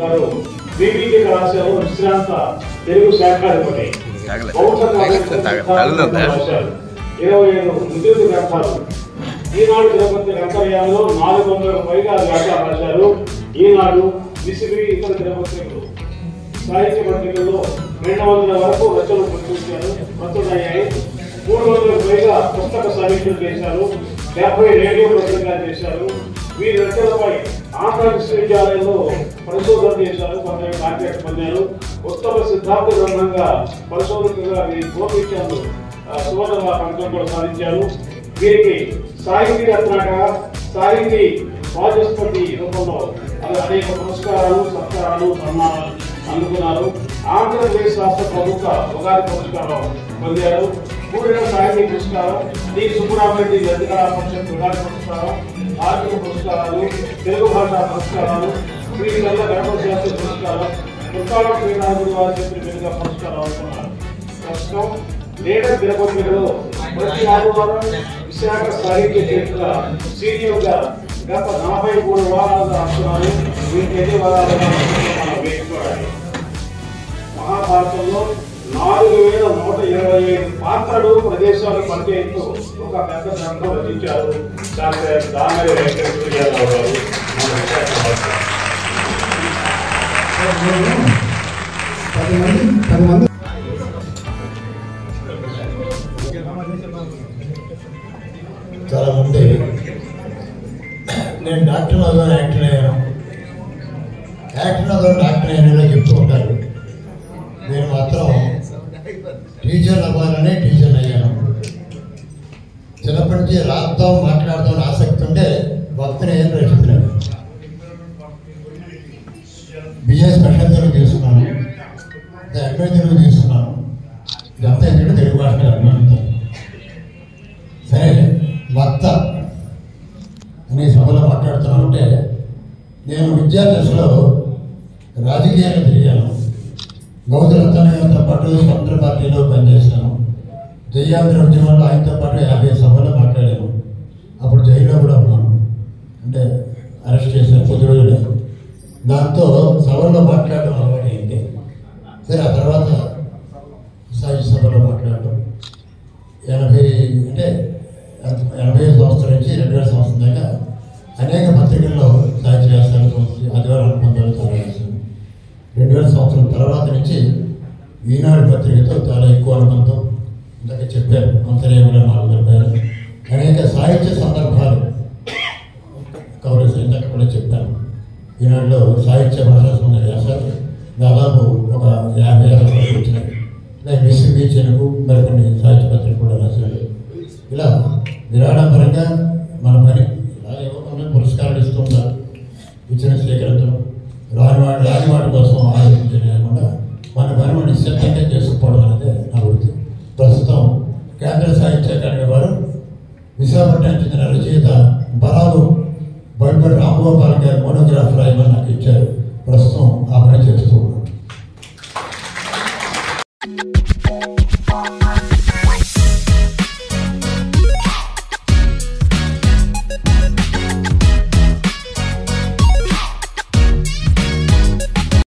గారు బీబీకే కళాశాలలో విశ్రాంత తెలుగు శాఖాధిపతి. 27 ఉద్యోగ గ్రంథాలు. ఈనాడు దినపత్రిక అంతర్యాలలో 400కు పైగా వ్యాసాలు రాశారు. ఈనాడు, విసిబి, ఇతర దినపత్రికలు, సాహిత్య పత్రికల్లో 200 వరకు రచనలు ప్రచురయ్యాయి. 300కు పైగా పుస్తక సమీక్షలు చేశారు. 50 రేడియో ప్రసంగాలు చేశారు. వీరి రచనలపై ఆంధ్ర విశ్వవిద్యాలయంలో పరిశోధన చేశారు. కొందరు డాక్టరేట్ పొందారు. ఉత్తమ సిద్ధాంత గ్రంథంగా పరిశోధకులుగా వీరి గోపించారు. సువర్ణ పథకం కూడా సాధించారు. వీరికి సాహితీ రత్నగా, సాహితీ వాచస్పతి రూపంలో అనేక పురస్కారాలు, సత్కారాలు, సన్మానాలు అందుకున్నారు. ఆంధ్రప్రదేశ్ రాష్ట్ర ప్రభుత్వ ఉగాది పురస్కారం పొందారు. పూర్ణ సాహితీ పురస్కారం, డి సుబ్బరామరెడ్డి లలితకళా పరిషత్ ఉగాది పురస్కారం, ఆర్థిక పురస్కారాలు, తెలుగు భాషా పురస్కారాలు, శ్రీ గల్ల గణపతి శాస్త్రి పురస్కారం, పుట్టాల శ్రీనాథుడు వారి చేతుల మీదుగా పురస్కారం అందుకున్నారు. ప్రస్తుతం లీడర్ దినపత్రికలో ప్రతి ఆదివారం విశాఖ సాహిత్య చరిత్ర సీనియర్గా గత 43 వారాలుగా రాస్తున్నారు. వీరికి ఎన్ని వారాలుగా మనం వేసుకోవాలి. మహాభారతంలో 4125 పాత్రలు, ప్రదేశాలు పరిచయంతో ఒక పెద్ద గ్రంథం రచించారు డాక్టర్ దామరి వెంకటేశ్వరరావు గారు. చాలా మంది నేను డాక్టర్ అవ్వాలి, యాక్టర్ అయ్యాను, యాక్టర్ అవ్వాలి, డాక్టర్ అయ్యానో చెప్తూ ఉంటారు. నేను మాత్రం టీచర్ అవ్వాలని టీచర్ అయ్యాను. చిన్నప్పటి నుంచి రాద్దాం, మాట్లాడదాం ఆసక్తి ఉంటే భక్తుని ఏం రచిస్తున్నాను. బిఏ స్పెషల్ తెలుగు తీసుకున్నాను, ఎంఏ తెలుగు తీసుకున్నాను. ఇదంతా ఎందుకంటే తెలుగు భాష అభిమానిస్తాను. సరే, వక్త అనే సభలో మాట్లాడుతున్నామంటే నేను విద్యాదశలో రాజకీయాలు తిరిగాను. గౌతరత్నతో పాటు స్వతంత్ర పార్టీలో పనిచేశాను. జయాంధ్ర ఉద్యమంలో ఆయనతో పాటు 50 సభలో మాట్లాడాను. అప్పుడు జైల్లో కూడా ఉన్నాను, అంటే అరెస్ట్ చేశాను 10 రోజులు. దాంతో సభలో మాట్లాడడం అలవాటు అయింది. సరే, ఆ తర్వాత సాహిత్య సభలో మాట్లాడడం 80 సంవత్సరం నుంచి 2000 సంవత్సరం దాకా అనేక పత్రికల్లో సాహిత్య వ్యాసాలు, ఆదివారం అనుబంధాలు చాలా రాశాను. 2000 సంవత్సరం తర్వాత నుంచి ఈనాడు పత్రికతో చాలా ఎక్కువ అనుబంధం. ఇందాక చెప్పారు, అంతర్యామిలో 4 చెప్పారు. అనేక సాహిత్య సందర్భాలు కవరేజ్ ఇందాక కూడా చెప్పాను. ఈనాడులో సాహిత్య భాషా సంబంధ వ్యాసాలు దాదాపు ఒక 50 వరకు వచ్చినాయి. లైక్ విసిబి, చెనుగు, మరికొన్ని సాహిత్య పత్రిక కూడా రాశాడు. ఇలా నిరాడంబరంగా మన పని ఇలా ఇవ్వకుండా పురస్కారాలు ఇస్తూ ఉంటారు. ఇచ్చిన స్వీకరించడం, రానివాడి కోసం ఆలోచించడం లేకుండా